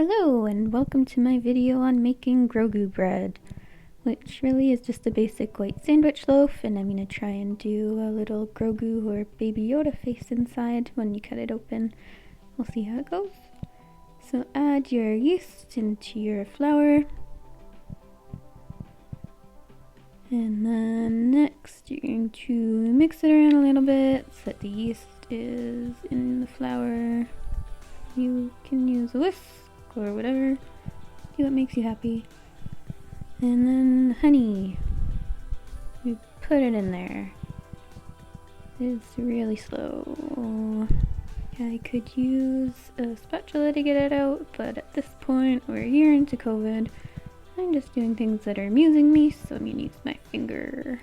Hello and welcome to my video on making Grogu bread, which really is just a basic white sandwich loaf, and I'm going to try and do a little Grogu or Baby Yoda face inside when you cut it open. We'll see how it goes. So add your yeast into your flour, and then next you're going to mix it around a little bit so that the yeast is in the flour. You can use a whisk or whatever, see what makes you happy. And then honey, you put it in there. It's really slow. I could use a spatula to get it out, but at this point we're a year into COVID. I'm just doing things that are amusing me, so I'm gonna use my finger.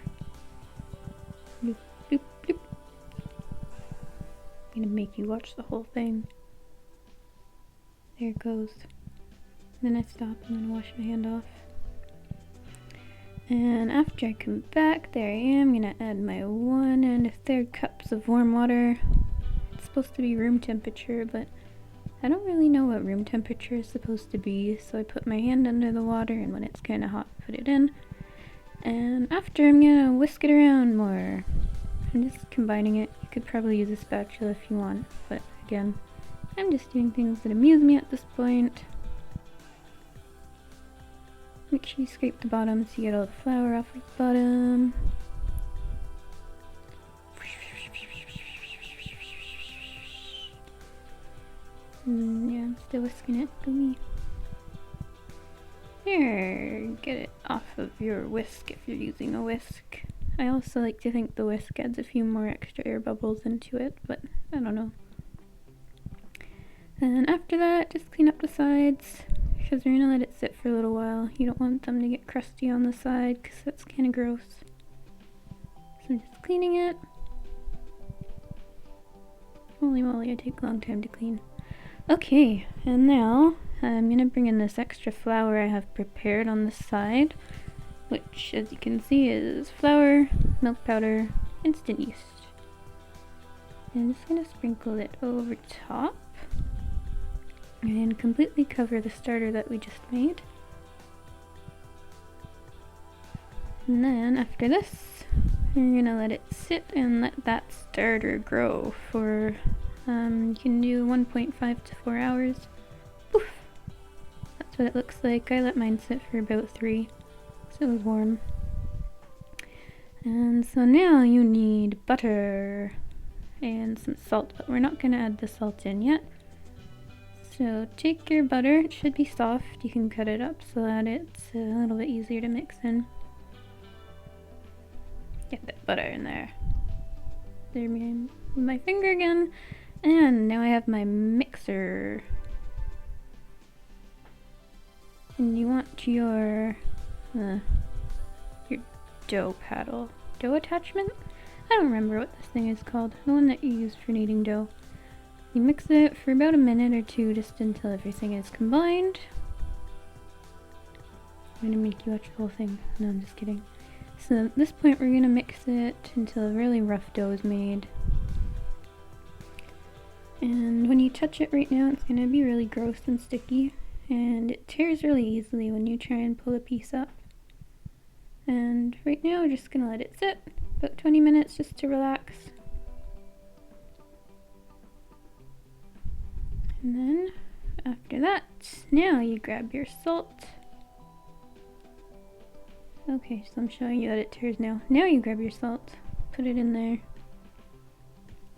Bloop, bloop, bloop. I'm gonna make you watch the whole thing. There it goes. Then I stop. I'm gonna wash my hand off. And after I come back, there I am. I'm gonna add my 1 1/3 cups of warm water. It's supposed to be room temperature, but I don't really know what room temperature is supposed to be, so I put my hand under the water, and when it's kind of hot, put it in. And after, I'm gonna whisk it around more. I'm just combining it. You could probably use a spatula if you want, but again, I'm just doing things that amuse me at this point. Make sure you scrape the bottom so you get all the flour off of the bottom. Yeah, I'm still whisking it. Go me. Here, get it off of your whisk if you're using a whisk. I also like to think the whisk adds a few more extra air bubbles into it, but I don't know. And after that, just clean up the sides, because we're gonna let it sit for a little while. You don't want them to get crusty on the side, because that's kind of gross. So just cleaning it. Holy moly, it takes a long time to clean. Okay, and now I'm gonna bring in this extra flour I have prepared on the side, which, as you can see, is flour, milk powder, instant yeast. I'm just gonna sprinkle it over top and completely cover the starter that we just made. And then after this, we're gonna let it sit and let that starter grow for you can do 1.5 to 4 hours. Poof! That's what it looks like. I let mine sit for about 3, so it was warm. And so now you need butter and some salt, but we're not gonna add the salt in yet. So take your butter, it should be soft, you can cut it up so that it's a little bit easier to mix in. Get that butter in there. There, my finger again. And now I have my mixer. And you want your dough paddle. Dough attachment? I don't remember what this thing is called. The one that you use for kneading dough. You mix it for about a minute or two just until everything is combined. I'm gonna make you watch the whole thing. No, I'm just kidding. So at this point we're gonna mix it until a really rough dough is made. And when you touch it right now, it's gonna be really gross and sticky, and it tears really easily when you try and pull a piece up. And right now we're just gonna let it sit about 20 minutes just to relax. And then after that, now you grab your salt. Okay, so I'm showing you that it tears now. Now you grab your salt, put it in there.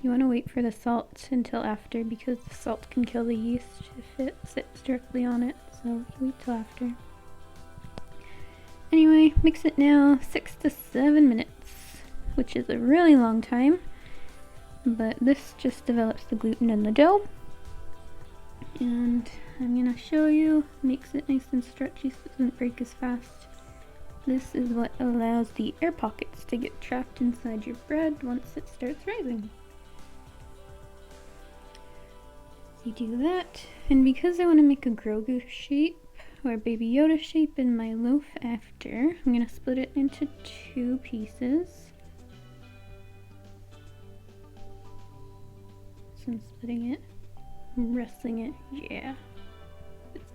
You want to wait for the salt until after, because the salt can kill the yeast if it sits directly on it, so wait till after. Anyway, mix it now 6 to 7 minutes, which is a really long time, but this just develops the gluten in the dough. And I'm gonna show you, makes it nice and stretchy so it doesn't break as fast. This is what allows the air pockets to get trapped inside your bread once it starts rising. You do that, and because I want to make a Grogu shape or Baby Yoda shape in my loaf after, I'm going to split it into 2 pieces. So I'm splitting it, wrestling it, yeah.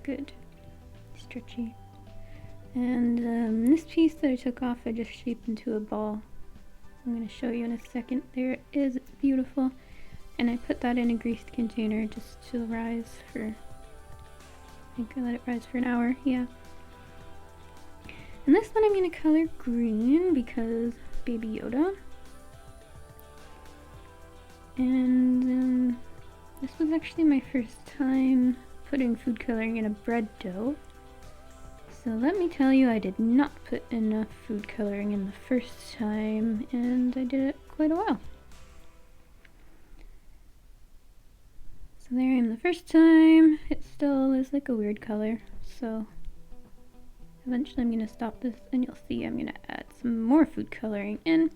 good. Stretchy. And this piece that I took off, I just shaped into a ball. I'm going to show you in a second. There it is. It's beautiful. And I put that in a greased container just to rise for, I think I let it rise for an hour, yeah. And this one I'm going to color green because Baby Yoda. And this was actually my first time putting food coloring in a bread dough. So let me tell you, I did not put enough food coloring in the first time, and I did it quite a while. So there I am the first time. It still is like a weird color, so eventually I'm going to stop this and you'll see I'm going to add some more food coloring in.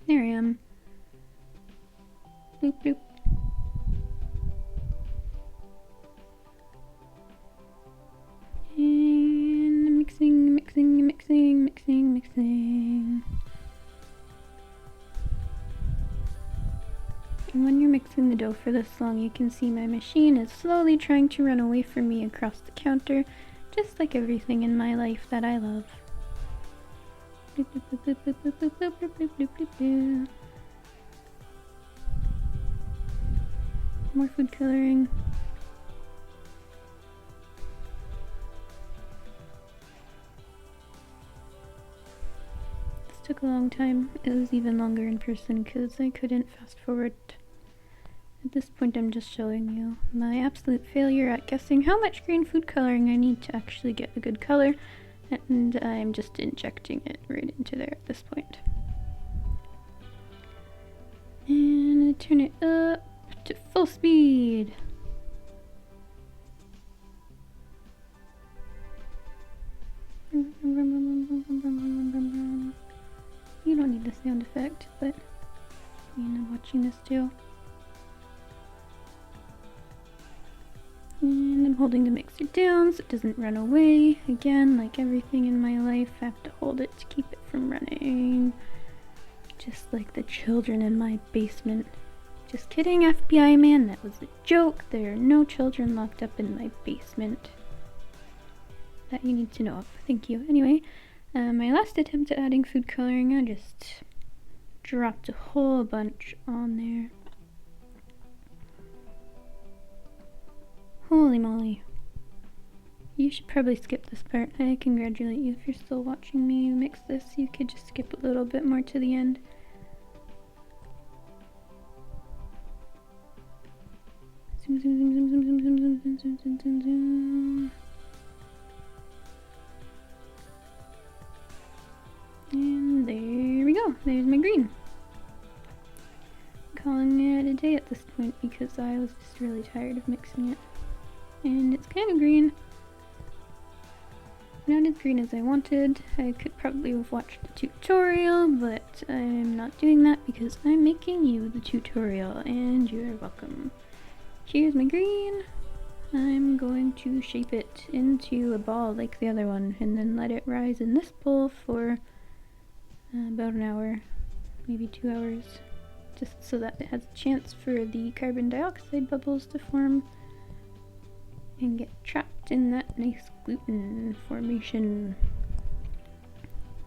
There I am. Bloop bloop. And mixing, mixing, mixing, mixing, mixing. And when you're mixing the dough for this long, you can see my machine is slowly trying to run away from me across the counter, just like everything in my life that I love. Bloop, bloop, bloop, bloop, bloop, bloop, bloop, bloop, bloop, bloop, bloop, bloop. More food coloring. This took a long time. It was even longer in person because I couldn't fast forward. At this point I'm just showing you my absolute failure at guessing how much green food coloring I need to actually get a good color, and I'm just injecting it right into there at this point. And I turn it up to full speed. You don't need the sound effect, but you know, watching this too. And I'm holding the mixer down so it doesn't run away. Again, like everything in my life, I have to hold it to keep it from running. Just like the children in my basement. Just kidding, FBI man, that was a joke. There are no children locked up in my basement that you need to know of. Thank you. Anyway, my last attempt at adding food coloring, I just dropped a whole bunch on there. Holy moly. You should probably skip this part. I congratulate you if you're still watching me mix this. You could just skip a little bit more to the end. Zoom, zoom, zoom, zoom, zoom, zoom, zoom, zoom, zoom, zoom, zoom, zoom, zoom. And there we go. There's my green. I'm calling it a day at this point because I was just really tired of mixing it. And it's kind of green. Not as green as I wanted. I could probably have watched the tutorial, but I'm not doing that because I'm making you the tutorial, and you're welcome. Here's my green. I'm going to shape it into a ball like the other one, and then let it rise in this bowl for about an hour, maybe 2 hours, just so that it has a chance for the carbon dioxide bubbles to form and get trapped in that nice gluten formation.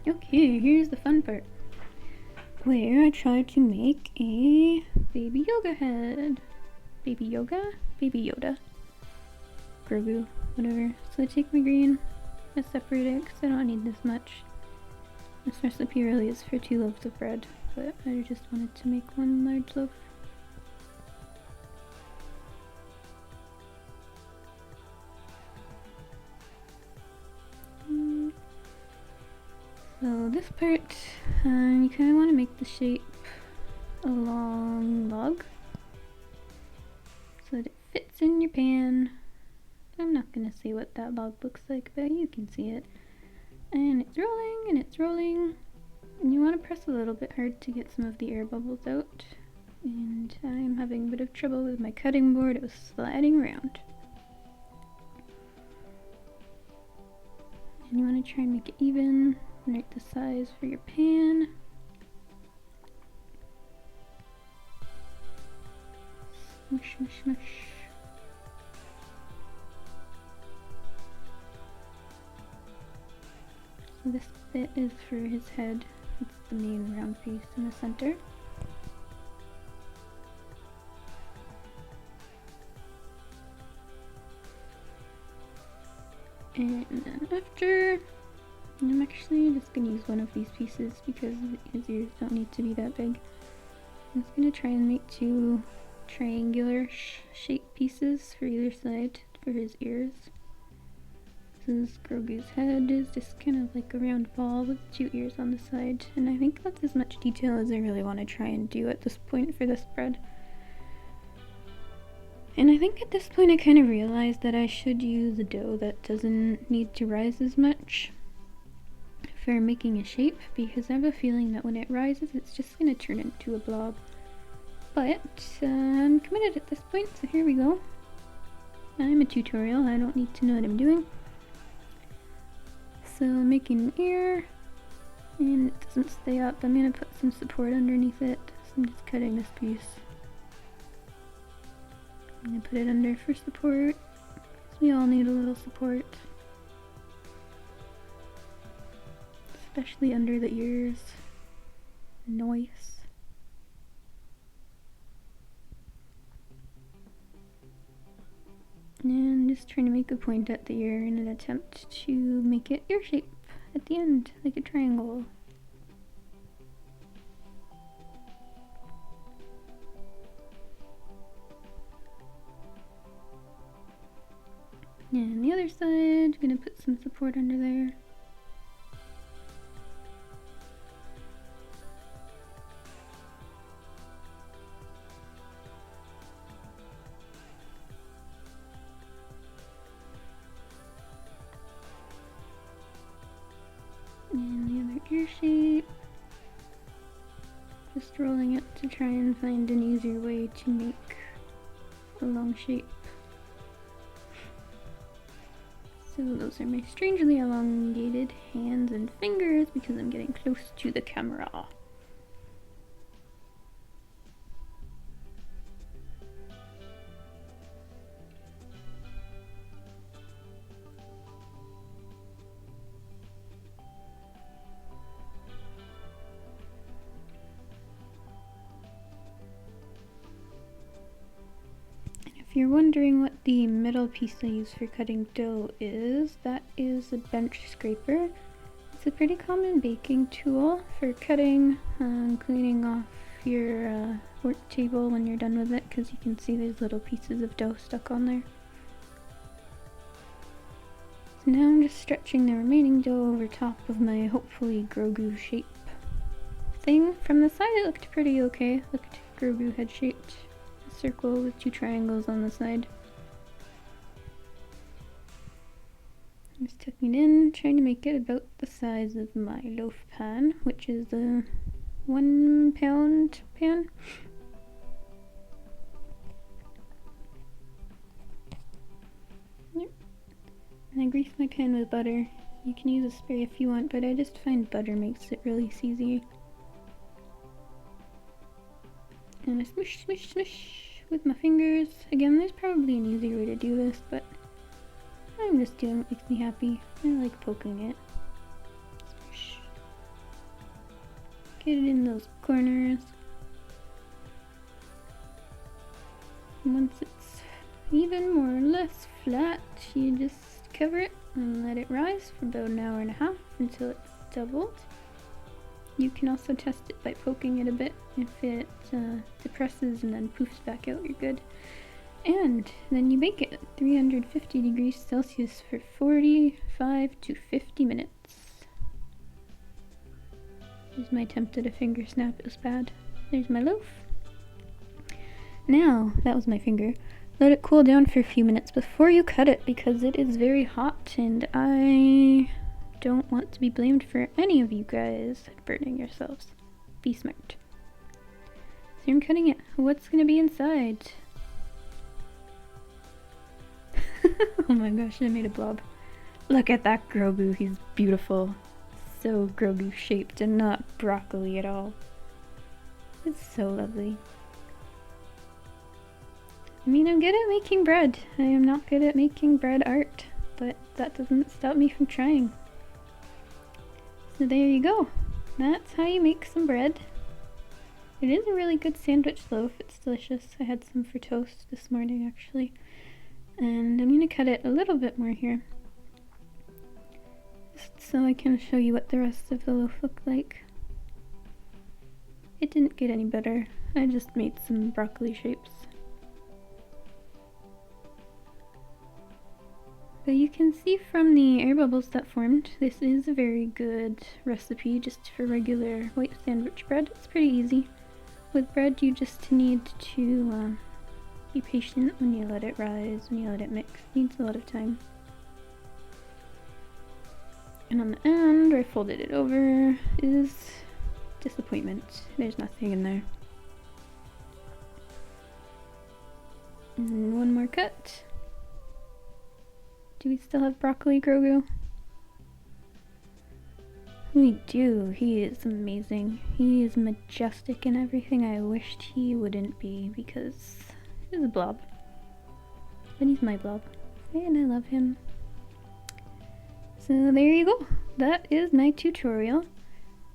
Okay, here's the fun part, where I try to make a baby yoga head. Baby yoga? Baby Yoda. Grogu, whatever. So I take my green, I separate it because I don't need this much. This recipe really is for 2 loaves of bread, but I just wanted to make 1 large loaf. So this part, you kind of want to make the shape a long log so that it fits in your pan. I'm not going to say what that log looks like, but you can see it. And it's rolling, and it's rolling. And you want to press a little bit hard to get some of the air bubbles out. And I'm having a bit of trouble with my cutting board. It was sliding around. And you want to try and make it even. Right the size for your pan. Smush, smush, smush. this bit is for his head. It's the main round piece in the center. And then after, I'm actually just going to use one of these pieces because his ears don't need to be that big. I'm just going to try and make two triangular shaped pieces for either side for his ears. This is Grogu's head, is just kind of like a round ball with two ears on the side, and I think that's as much detail as I really want to try and do at this point for this bread. And I think at this point I kind of realized that I should use a dough that doesn't need to rise as much for making a shape, because I have a feeling that when it rises it's just going to turn into a blob. But I'm committed at this point, so here we go. I'm a tutorial, I don't need to know what I'm doing. So I'm making an ear, and it doesn't stay up. I'm going to put some support underneath it, so I'm just cutting this piece. I'm going to put it under for support, because we all need a little support. Especially under the ears. Nice. And just trying to make a point at the ear in an attempt to make it ear shape at the end, like a triangle. And the other side, I'm gonna put some support under there. And the other ear shape. Just rolling it to try and find an easier way to make a long shape. So those are my strangely elongated hands and fingers because I'm getting close to the camera. If you're wondering what the middle piece I use for cutting dough is, that is a bench scraper. It's a pretty common baking tool for cutting and cleaning off your work table when you're done with it, because you can see there's little pieces of dough stuck on there. So now I'm just stretching the remaining dough over top of my hopefully Grogu shape thing. From the side it looked pretty okay, looked Grogu head shaped. Circle with two triangles on the side. Just tucking it in, trying to make it about the size of my loaf pan, which is a 1 pound pan. Yep. And I grease my pan with butter. You can use a spray if you want, but I just find butter makes it really easy. And I smush, smush, smush with my fingers. Again, there's probably an easier way to do this, but I'm just doing what makes me happy. I like poking it. Smush. Get it in those corners. And once it's even more or less flat, you just cover it and let it rise for about an hour and a half until it's doubled. You can also test it by poking it a bit. If it depresses and then poofs back out, you're good. And then you bake it at 350 degrees Celsius for 45 to 50 minutes. Here's my attempt at a finger snap, it was bad. There's my loaf. Now, that was my finger. Let it cool down for a few minutes before you cut it, because it is very hot and I don't want to be blamed for any of you guys burning yourselves. Be smart. So I'm cutting it. What's gonna be inside? Oh my gosh, I made a blob. Look at that Grogu, he's beautiful. So Grogu shaped and not broccoli at all. It's so lovely. I mean, I'm good at making bread. I am not good at making bread art, but that doesn't stop me from trying. So there you go. That's how you make some bread. It is a really good sandwich loaf. It's delicious. I had some for toast this morning actually. And I'm going to cut it a little bit more here, just so I can show you what the rest of the loaf looked like. It didn't get any better. I just made some broccoli shapes. But you can see from the air bubbles that formed, this is a very good recipe just for regular white sandwich bread. It's pretty easy. With bread, you just need to be patient when you let it rise, when you let it mix. It needs a lot of time. And on the end, where I folded it over, is disappointment. There's nothing in there. And one more cut. Do we still have broccoli, Grogu? We do. He is amazing. He is majestic in everything I wished he wouldn't be, because he's a blob. But he's my blob. And I love him. So there you go. That is my tutorial.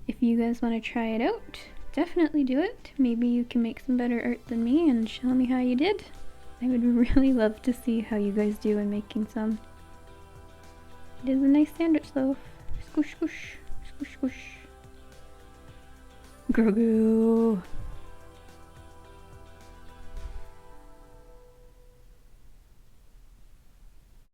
If you guys want to try it out, definitely do it. Maybe you can make some better art than me and show me how you did. I would really love to see how you guys do in making some. It is a nice sandwich loaf. Squish, squish, squish, squish. Grogu.